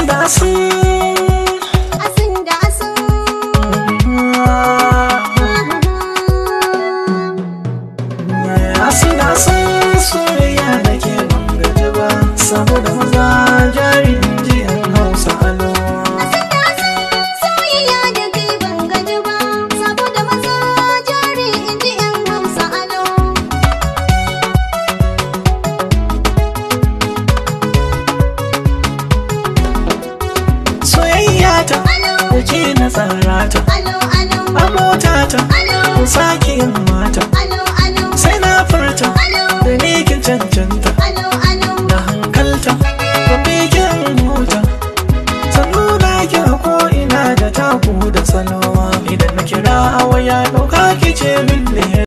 da asin soyayya da ke ban gaji ba saboda maza jari inji yan Hausa alo. Soyayya da ke ban gaji ba saboda maza jari inji yan Hausa alo. Soyayya ta ke na tsara ta a mota ta sake